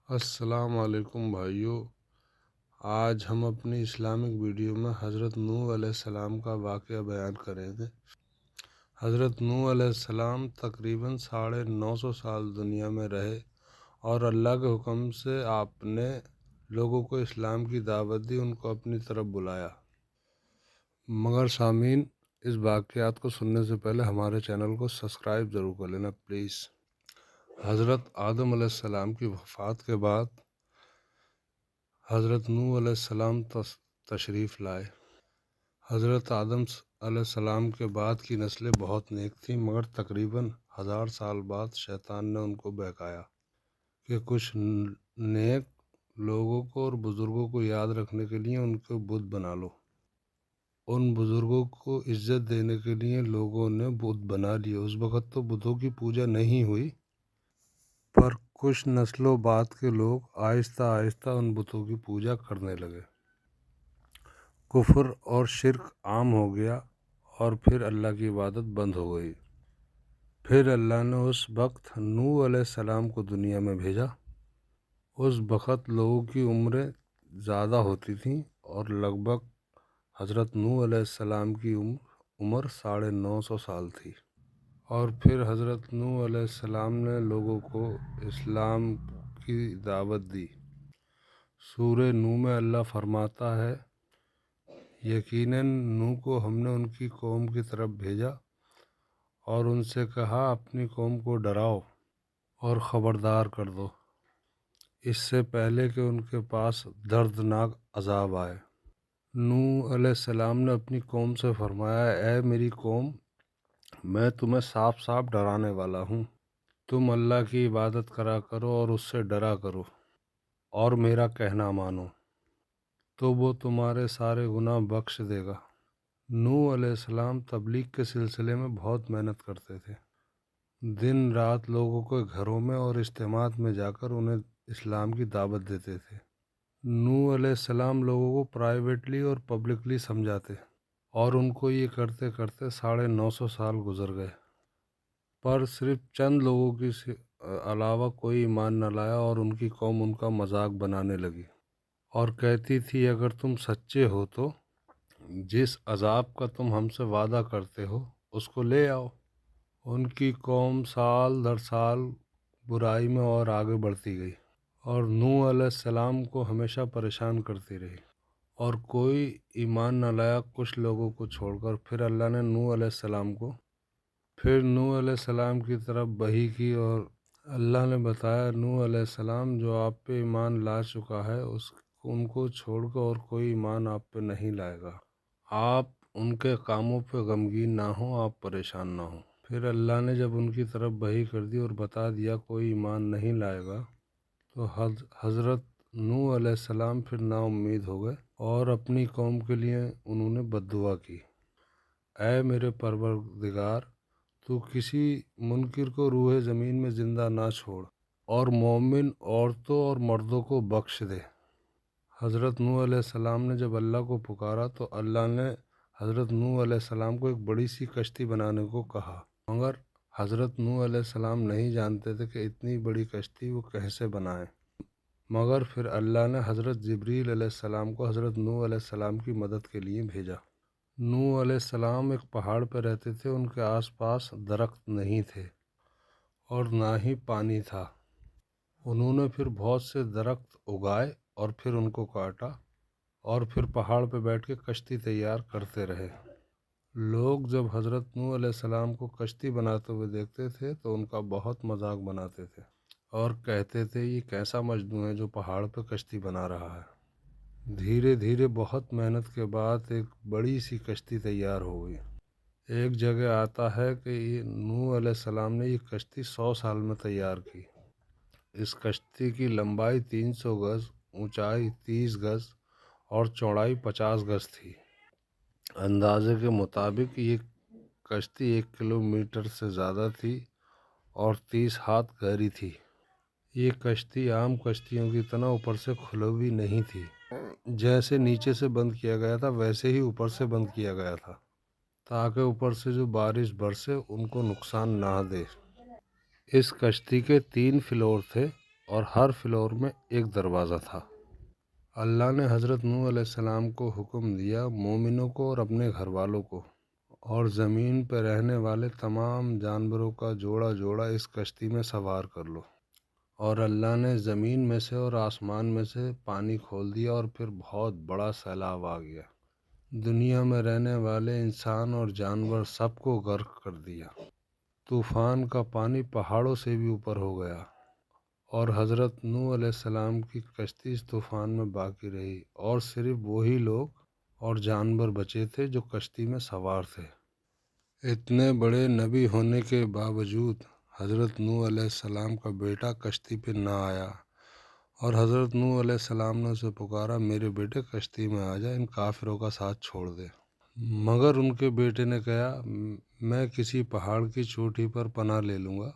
السلام علیکم بھائیو، آج ہم اپنی اسلامک ویڈیو میں حضرت نوح علیہ السلام کا واقعہ بیان کریں گے۔ حضرت نوح علیہ السلام تقریباً 950 سال دنیا میں رہے اور اللہ کے حکم سے آپ نے لوگوں کو اسلام کی دعوت دی، ان کو اپنی طرف بلایا۔ مگر سامعین، اس واقعات کو سننے سے پہلے ہمارے چینل کو سبسکرائب ضرور کر لینا پلیز۔ حضرت آدم علیہ السلام کی وفات کے بعد حضرت نوح علیہ السلام تشریف لائے۔ حضرت آدم علیہ السلام کے بعد کی نسلیں بہت نیک تھیں، مگر تقریباً 1000 سال بعد شیطان نے ان کو بہکایا کہ کچھ نیک لوگوں کو اور بزرگوں کو یاد رکھنے کے لیے ان کو بت بنا لو۔ ان بزرگوں کو عزت دینے کے لیے لوگوں نے بت بنا لیے۔ اس وقت تو بتوں کی پوجا نہیں ہوئی، پر کچھ نسلوں بعد کے لوگ آہستہ آہستہ ان بتوں کی پوجا کرنے لگے۔ کفر اور شرک عام ہو گیا اور پھر اللہ کی عبادت بند ہو گئی۔ پھر اللہ نے اس وقت نوح علیہ السلام کو دنیا میں بھیجا۔ اس وقت لوگوں کی عمریں زیادہ ہوتی تھیں اور لگ بھگ حضرت نوح علیہ السلام کی عمر 950 سال تھی۔ اور پھر حضرت نوح علیہ السلام نے لوگوں کو اسلام کی دعوت دی۔ سورہ نوح میں اللہ فرماتا ہے، یقیناً نوح کو ہم نے ان کی قوم کی طرف بھیجا اور ان سے کہا اپنی قوم کو ڈراؤ اور خبردار کر دو، اس سے پہلے کہ ان کے پاس دردناک عذاب آئے۔ نوح علیہ السلام نے اپنی قوم سے فرمایا، اے میری قوم، میں تمہیں صاف صاف ڈرانے والا ہوں۔ تم اللہ کی عبادت کرا کرو اور اس سے ڈرا کرو اور میرا کہنا مانو، تو وہ تمہارے سارے گناہ بخش دے گا۔ نوح علیہ السلام تبلیغ کے سلسلے میں بہت محنت کرتے تھے۔ دن رات لوگوں کے گھروں میں اور اجتماعات میں جا کر انہیں اسلام کی دعوت دیتے تھے۔ نوح علیہ السلام لوگوں کو پرائیویٹلی اور پبلکلی سمجھاتے اور ان کو یہ کرتے کرتے 950 سال گزر گئے، پر صرف چند لوگوں کے علاوہ کوئی ایمان نہ لایا اور ان کی قوم ان کا مذاق بنانے لگی اور کہتی تھی، اگر تم سچے ہو تو جس عذاب کا تم ہم سے وعدہ کرتے ہو اس کو لے آؤ۔ ان کی قوم سال در سال برائی میں اور آگے بڑھتی گئی اور نوح علیہ السلام کو ہمیشہ پریشان کرتی رہی اور کوئی ایمان نہ لایا کچھ لوگوں کو چھوڑ کر۔ پھر اللہ نے نوح علیہ السلام کی طرف وحی کی اور اللہ نے بتایا، نوح علیہ السلام جو آپ پہ ایمان لا چکا ہے ان کو چھوڑ کر اور کوئی ایمان آپ پہ نہیں لائے گا۔ آپ ان کے کاموں پہ غمگین نہ ہوں، آپ پریشان نہ ہوں۔ پھر اللہ نے جب ان کی طرف وحی کر دی اور بتا دیا کوئی ایمان نہیں لائے گا، تو حضرت نوح علیہ السلام پھر نا امید ہو گئے اور اپنی قوم کے لیے انہوں نے بد دعا کی، اے میرے پروردگار، تو کسی منکر کو روح زمین میں زندہ نہ چھوڑ اور مومن عورتوں اور مردوں کو بخش دے۔ حضرت نوح علیہ السلام نے جب اللہ کو پکارا تو اللہ نے حضرت نوح علیہ السلام کو ایک بڑی سی کشتی بنانے کو کہا، مگر حضرت نوح علیہ السلام نہیں جانتے تھے کہ اتنی بڑی کشتی وہ کیسے بنائیں۔ مگر پھر اللہ نے حضرت جبریل علیہ السلام کو حضرت نوح علیہ السلام کی مدد کے لیے بھیجا۔ نوح علیہ السلام ایک پہاڑ پہ رہتے تھے، ان کے آس پاس درخت نہیں تھے اور نہ ہی پانی تھا۔ انہوں نے پھر بہت سے درخت اگائے اور پھر ان کو کاٹا اور پھر پہاڑ پہ بیٹھ کے کشتی تیار کرتے رہے۔ لوگ جب حضرت نوح علیہ السلام کو کشتی بناتے ہوئے دیکھتے تھے تو ان کا بہت مذاق بناتے تھے اور کہتے تھے، یہ کیسا مجنون ہے جو پہاڑ پہ کشتی بنا رہا ہے۔ دھیرے دھیرے بہت محنت کے بعد ایک بڑی سی کشتی تیار ہو گئی۔ ایک جگہ آتا ہے کہ نوح علیہ السلام نے یہ کشتی 100 سال میں تیار کی۔ اس کشتی کی لمبائی 300 گز، اونچائی 30 گز اور چوڑائی 50 گز تھی۔ اندازے کے مطابق یہ کشتی 1 کلومیٹر سے زیادہ تھی اور 30 ہاتھ گہری تھی۔ یہ کشتی عام کشتیوں کی طرح اوپر سے کھلی ہوئی نہیں تھی، جیسے نیچے سے بند کیا گیا تھا ویسے ہی اوپر سے بند کیا گیا تھا تاکہ اوپر سے جو بارش برسے ان کو نقصان نہ دے۔ اس کشتی کے 3 فلور تھے، اور ہر فلور میں ایک دروازہ تھا۔ اللہ نے حضرت نوح علیہ السلام کو حکم دیا مومنوں کو اور اپنے گھر والوں کو اور زمین پہ رہنے والے تمام جانوروں کا جوڑا جوڑا اس کشتی میں سوار کر لو۔ اور اللہ نے زمین میں سے اور آسمان میں سے پانی کھول دیا اور پھر بہت بڑا سیلاب آ گیا، دنیا میں رہنے والے انسان اور جانور سب کو غرق کر دیا۔ طوفان کا پانی پہاڑوں سے بھی اوپر ہو گیا اور حضرت نوح علیہ السلام کی کشتی اس طوفان میں باقی رہی اور صرف وہی لوگ اور جانور بچے تھے جو کشتی میں سوار تھے۔ اتنے بڑے نبی ہونے کے باوجود حضرت نوح علیہ السلام کا بیٹا کشتی پہ نہ آیا اور حضرت نوح علیہ السلام نے اسے پکارا، میرے بیٹے کشتی میں آ جا، ان کافروں کا ساتھ چھوڑ دے۔ مگر ان کے بیٹے نے کہا، میں کسی پہاڑ کی چوٹی پر پناہ لے لوں گا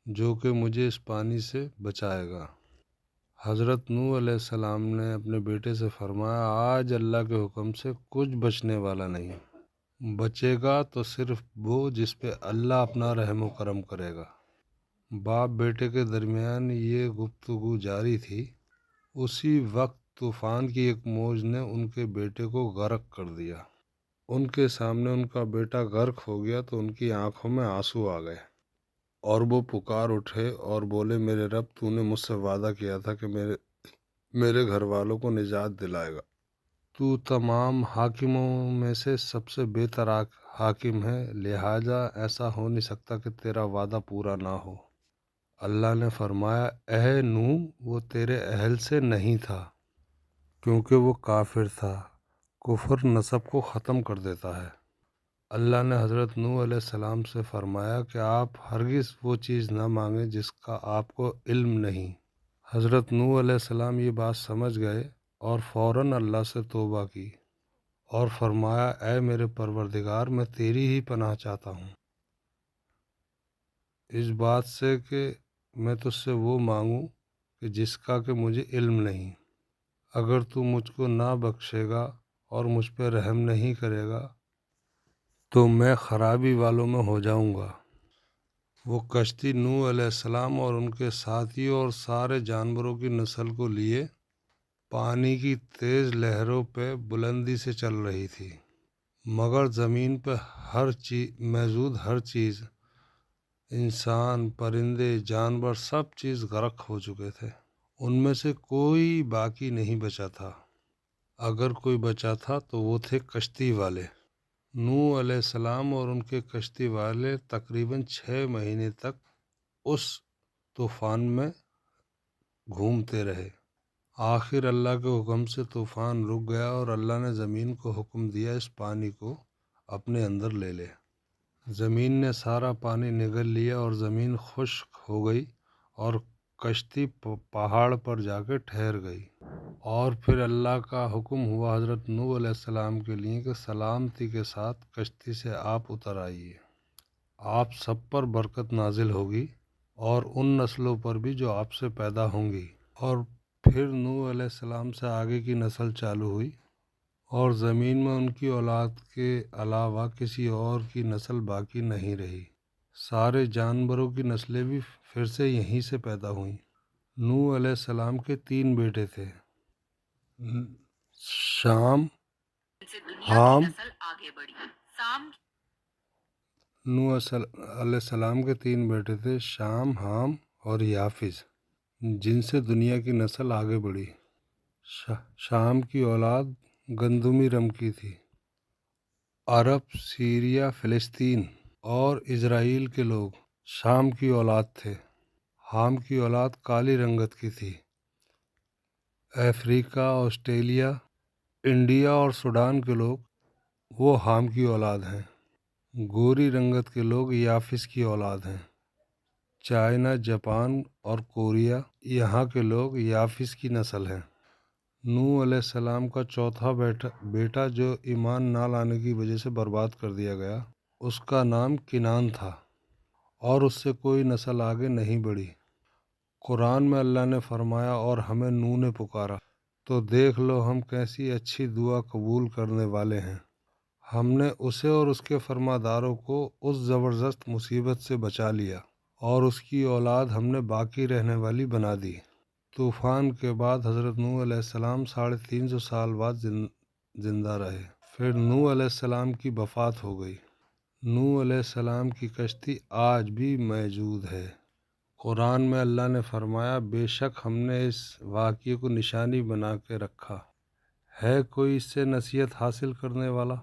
جو کہ مجھے اس پانی سے بچائے گا۔ حضرت نوح علیہ السلام نے اپنے بیٹے سے فرمایا، آج اللہ کے حکم سے کچھ بچنے والا نہیں، بچے گا تو صرف وہ جس پہ اللہ اپنا رحم و کرم کرے گا۔ باپ بیٹے کے درمیان یہ گفتگو جاری تھی، اسی وقت طوفان کی ایک موج نے ان کے بیٹے کو غرق کر دیا۔ ان کے سامنے ان کا بیٹا غرق ہو گیا تو ان کی آنکھوں میں آنسو آ گئے اور وہ پکار اٹھے اور بولے، میرے رب، تو نے مجھ سے وعدہ کیا تھا کہ میرے گھر والوں کو نجات دلائے گا۔ تو تمام حاکموں میں سے سب سے بہتر حاکم ہے، لہٰذا ایسا ہو نہیں سکتا کہ تیرا وعدہ پورا نہ ہو۔ اللہ نے فرمایا، اے نوح، وہ تیرے اہل سے نہیں تھا کیونکہ وہ کافر تھا۔ کفر نسب کو ختم کر دیتا ہے۔ اللہ نے حضرت نوح علیہ السلام سے فرمایا کہ آپ ہرگز وہ چیز نہ مانگیں جس کا آپ کو علم نہیں۔ حضرت نوح علیہ السلام یہ بات سمجھ گئے اور فوراً اللہ سے توبہ کی اور فرمایا، اے میرے پروردگار، میں تیری ہی پناہ چاہتا ہوں اس بات سے کہ میں تجھ سے وہ مانگوں کہ جس کا کہ مجھے علم نہیں۔ اگر تو مجھ کو نہ بخشے گا اور مجھ پہ رحم نہیں کرے گا تو میں خرابی والوں میں ہو جاؤں گا۔ وہ کشتی نوح علیہ السلام اور ان کے ساتھیوں اور سارے جانوروں کی نسل کو لیے پانی کی تیز لہروں پہ بلندی سے چل رہی تھی، مگر زمین پہ موجود ہر چیز، انسان، پرندے، جانور، سب چیز غرق ہو چکے تھے۔ ان میں سے کوئی باقی نہیں بچا تھا۔ اگر کوئی بچا تھا تو وہ تھے کشتی والے۔ نوح علیہ السلام اور ان کے کشتی والے تقریباً 6 مہینے تک اس طوفان میں گھومتے رہے۔ آخر اللہ کے حکم سے طوفان رک گیا اور اللہ نے زمین کو حکم دیا، اس پانی کو اپنے اندر لے لے۔ زمین نے سارا پانی نگل لیا اور زمین خشک ہو گئی اور کشتی پہاڑ پر جا کے ٹھہر گئی۔ اور پھر اللہ کا حکم ہوا حضرت نوح علیہ السلام کے لیے کہ سلامتی کے ساتھ کشتی سے آپ اتر آئیے، آپ سب پر برکت نازل ہوگی اور ان نسلوں پر بھی جو آپ سے پیدا ہوں گی۔ اور پھر نوح علیہ السلام سے آگے کی نسل چالو ہوئی اور زمین میں ان کی اولاد کے علاوہ کسی اور کی نسل باقی نہیں رہی۔ سارے جانوروں کی نسلیں بھی پھر سے یہیں سے پیدا ہوئیں۔ نوح علیہ السلام کے 3 بیٹے تھے، شام، حام۔ نوح علیہ السلام کے 3 بیٹے تھے، شام، حام اور یافز، جن سے دنیا کی نسل آگے بڑھی۔ شام کی اولاد گندمی رنگ کی تھی۔ عرب، سیریا، فلسطین اور اسرائیل کے لوگ شام کی اولاد تھے۔ حام کی اولاد کالی رنگت کی تھی۔ افریقہ، آسٹریلیا، انڈیا اور سوڈان کے لوگ وہ حام کی اولاد ہیں۔ گوری رنگت کے لوگ یافس کی اولاد ہیں۔ چائنا، جاپان اور کوریا، یہاں کے لوگ یافس کی نسل ہیں۔ نوح علیہ السلام کا چوتھا بیٹا جو ایمان نہ لانے کی وجہ سے برباد کر دیا گیا، اس کا نام کنعان تھا اور اس سے کوئی نسل آگے نہیں بڑھی۔ قرآن میں اللہ نے فرمایا، اور ہمیں نوح نے پکارا تو دیکھ لو ہم کیسی اچھی دعا قبول کرنے والے ہیں۔ ہم نے اسے اور اس کے فرمانبرداروں کو اس زبردست مصیبت سے بچا لیا اور اس کی اولاد ہم نے باقی رہنے والی بنا دی۔ طوفان کے بعد حضرت نوح علیہ السلام 350 سال بعد زندہ رہے۔ پھر نوح علیہ السلام کی وفات ہو گئی۔ نوح علیہ السلام کی کشتی آج بھی موجود ہے۔ قرآن میں اللہ نے فرمایا، بے شک ہم نے اس واقعے کو نشانی بنا کے رکھا ہے، کوئی اس سے نصیحت حاصل کرنے والا؟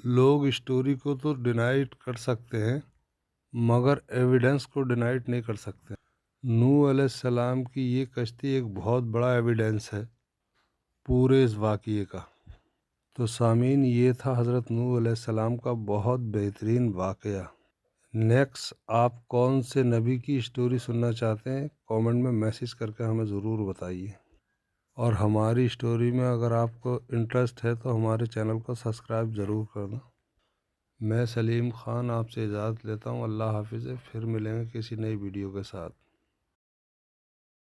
لوگ اسٹوری کو تو ڈینائٹ کر سکتے ہیں مگر ایویڈنس کو ڈینائٹ نہیں کر سکتے۔ نوح علیہ السلام کی یہ کشتی ایک بہت بڑا ایویڈنس ہے پورے اس واقعے کا۔ تو سامعین، یہ تھا حضرت نوح علیہ السلام کا بہت بہترین واقعہ۔ نیکسٹ آپ کون سے نبی کی اسٹوری سننا چاہتے ہیں؟ کامنٹ میں میسیج کر کے ہمیں ضرور بتائیے، اور ہماری اسٹوری میں اگر آپ کو انٹرسٹ ہے تو ہمارے چینل کو سبسکرائب ضرور کرنا۔ میں سلیم خان آپ سے اجازت لیتا ہوں۔ اللہ حافظ، پھر ملیں گے کسی نئی ویڈیو کے ساتھ۔